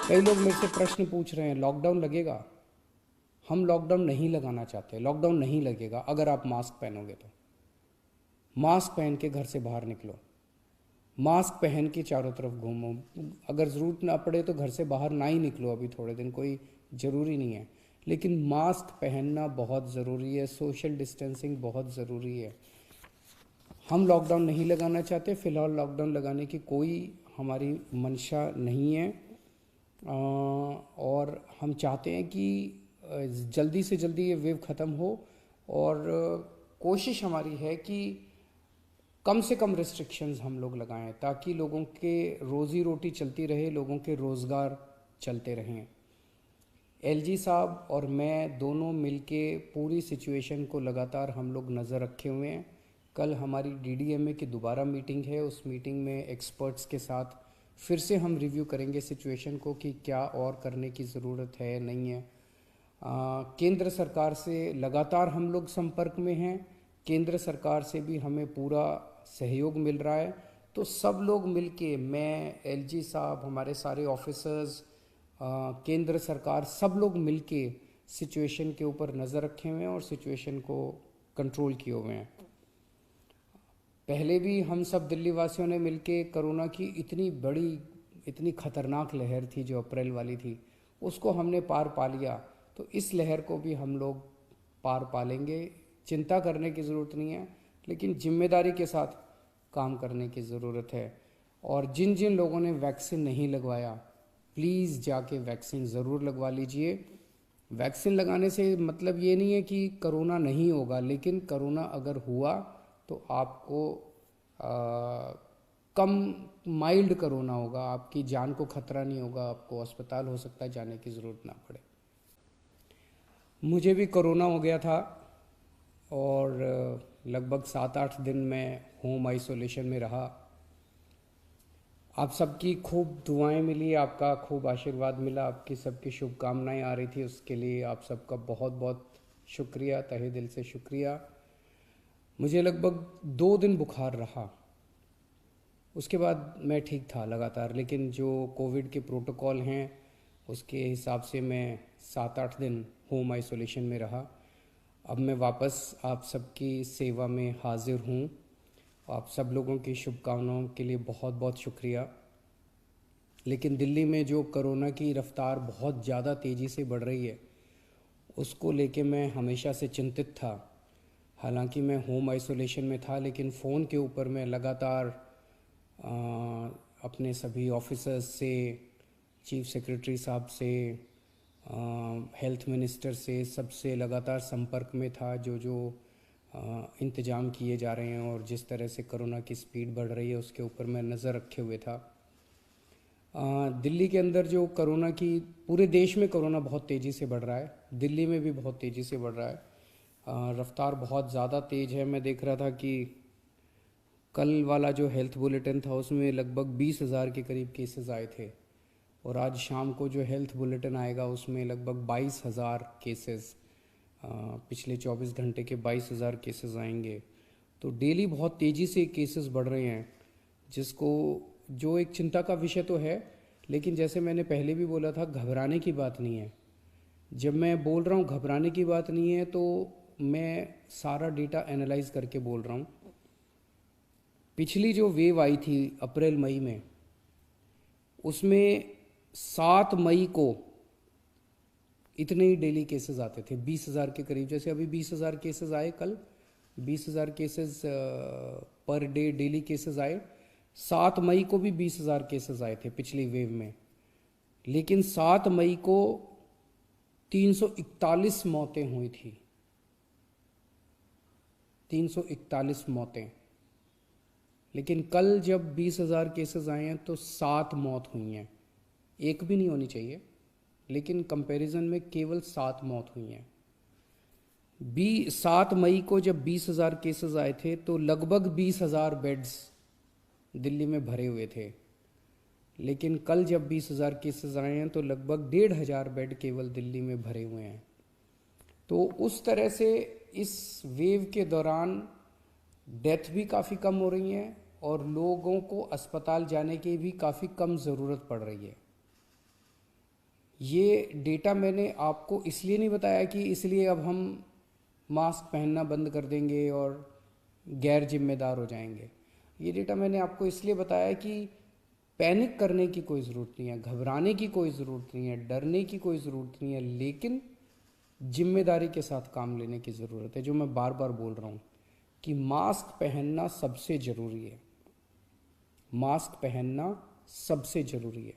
कई लोग मेरे से प्रश्न पूछ रहे हैं, लॉकडाउन लगेगा? हम लॉकडाउन नहीं लगाना चाहते। लॉकडाउन नहीं लगेगा अगर आप मास्क पहनोगे तो। मास्क पहन के घर से बाहर निकलो, मास्क पहन के चारों तरफ घूमो। अगर ज़रूरत ना पड़े तो घर से बाहर ना ही निकलो, अभी थोड़े दिन कोई ज़रूरी नहीं है, लेकिन मास्क पहनना बहुत ज़रूरी है। सोशल डिस्टेंसिंग बहुत ज़रूरी है। हम लॉकडाउन नहीं लगाना चाहते। फ़िलहाल लॉकडाउन लगाने की कोई हमारी मंशा नहीं है। और हम चाहते हैं कि जल्दी से जल्दी ये वेव ख़त्म हो। और कोशिश हमारी है कि कम से कम रिस्ट्रिक्शंस हम लोग लगाएं, ताकि लोगों के रोज़ी रोटी चलती रहे, लोगों के रोज़गार चलते रहें। एलजी साहब और मैं दोनों मिलके पूरी सिचुएशन को लगातार हम लोग नज़र रखे हुए हैं। कल हमारी डीडीएमए की दोबारा मीटिंग है। उस मीटिंग में एक्सपर्ट्स के साथ फिर से हम रिव्यू करेंगे सिचुएशन को कि क्या और करने की ज़रूरत है, नहीं है। केंद्र सरकार से लगातार हम लोग संपर्क में हैं। केंद्र सरकार से भी हमें पूरा सहयोग मिल रहा है। तो सब लोग मिलके, मैं, एलजी साहब, हमारे सारे ऑफिसर्स, केंद्र सरकार, सब लोग मिलके सिचुएशन के ऊपर नज़र रखे हुए हैं और सिचुएशन को कंट्रोल किए हुए हैं। पहले भी हम सब दिल्ली वासियों ने मिलके कोरोना की इतनी बड़ी, इतनी खतरनाक लहर थी जो अप्रैल वाली थी, उसको हमने पार पा लिया। तो इस लहर को भी हम लोग पार पा लेंगे। चिंता करने की ज़रूरत नहीं है, लेकिन जिम्मेदारी के साथ काम करने की ज़रूरत है। और जिन जिन लोगों ने वैक्सीन नहीं लगवाया, प्लीज़ जाके वैक्सीन ज़रूर लगवा लीजिए। वैक्सीन लगाने से मतलब ये नहीं है कि कोरोना नहीं होगा, लेकिन कोरोना अगर हुआ तो आपको कम माइल्ड कोरोना होगा, आपकी जान को खतरा नहीं होगा, आपको अस्पताल हो सकता है जाने की ज़रूरत ना पड़े। मुझे भी कोरोना हो गया था और लगभग 7-8 दिन में होम आइसोलेशन में रहा। आप सबकी खूब दुआएं मिली, आपका खूब आशीर्वाद मिला, आपकी सबकी शुभकामनाएं आ रही थी, उसके लिए आप सबका बहुत बहुत शुक्रिया, तहे दिल से शुक्रिया। मुझे लगभग 2 दिन बुखार रहा, उसके बाद मैं ठीक था लगातार, लेकिन जो कोविड के प्रोटोकॉल हैं उसके हिसाब से मैं 7-8 दिन होम आइसोलेशन में रहा। अब मैं वापस आप सबकी सेवा में हाजिर हूँ। आप सब लोगों की शुभकामनाओं के लिए बहुत बहुत शुक्रिया। लेकिन दिल्ली में जो कोरोना की रफ्तार बहुत ज़्यादा तेज़ी से बढ़ रही है, उसको लेके मैं हमेशा से चिंतित था। हालांकि मैं होम आइसोलेशन में था, लेकिन फ़ोन के ऊपर मैं लगातार अपने सभी ऑफिसर्स से, चीफ सेक्रेटरी साहब से, हेल्थ मिनिस्टर से, सबसे लगातार संपर्क में था। जो जो इंतज़ाम किए जा रहे हैं और जिस तरह से कोरोना की स्पीड बढ़ रही है उसके ऊपर मैं नज़र रखे हुए था। दिल्ली के अंदर जो कोरोना की, पूरे देश में कोरोना बहुत तेज़ी से बढ़ रहा है, दिल्ली में भी बहुत तेज़ी से बढ़ रहा है। रफ्तार बहुत ज़्यादा तेज़ है। मैं देख रहा था कि कल वाला जो हेल्थ बुलेटिन था उसमें लगभग 20,000 के करीब केसेस आए थे, और आज शाम को जो हेल्थ बुलेटिन आएगा उसमें लगभग 22,000 केसेस, पिछले 24 घंटे के 22,000 केसेस आएंगे। तो डेली बहुत तेज़ी से केसेस बढ़ रहे हैं, जिसको, जो एक चिंता का विषय तो है, लेकिन जैसे मैंने पहले भी बोला था, घबराने की बात नहीं है। जब मैं बोल रहा हूँ घबराने की बात नहीं है, तो मैं सारा डेटा एनालाइज करके बोल रहा हूँ। पिछली जो वेव आई थी अप्रैल मई में, उसमें 7 मई को इतने ही डेली केसेस आते थे, 20,000 के करीब। जैसे अभी 20,000 केसेस आए कल, 20,000 cases per day daily cases आए। 7 मई को भी 20,000 केसेस आए थे पिछली वेव में, लेकिन 7 मई को 341 मौतें हुई थी। 341 मौतें। लेकिन कल जब 20,000 केसेस आए हैं तो 7 मौत हुई हैं। एक भी नहीं होनी चाहिए, लेकिन कंपैरिजन में केवल 7 मौत हुई हैं। 7 मई को जब 20,000 केसेस आए थे तो लगभग 20,000 बेड्स दिल्ली में भरे हुए थे, लेकिन कल जब 20,000 केसेस आए हैं तो लगभग 1,500 बेड केवल दिल्ली में भरे हुए हैं। तो उस तरह से इस वेव के दौरान डेथ भी काफ़ी कम हो रही हैं और लोगों को अस्पताल जाने की भी काफ़ी कम ज़रूरत पड़ रही है। ये डेटा मैंने आपको इसलिए नहीं बताया कि इसलिए अब हम मास्क पहनना बंद कर देंगे और गैर जिम्मेदार हो जाएंगे। ये डेटा मैंने आपको इसलिए बताया कि पैनिक करने की कोई ज़रूरत नहीं है, घबराने की कोई ज़रूरत नहीं है, डरने की कोई ज़रूरत नहीं है, लेकिन जिम्मेदारी के साथ काम लेने की ज़रूरत है। जो मैं बार बार बोल रहा हूँ कि मास्क पहनना सबसे ज़रूरी है, मास्क पहनना सबसे ज़रूरी है।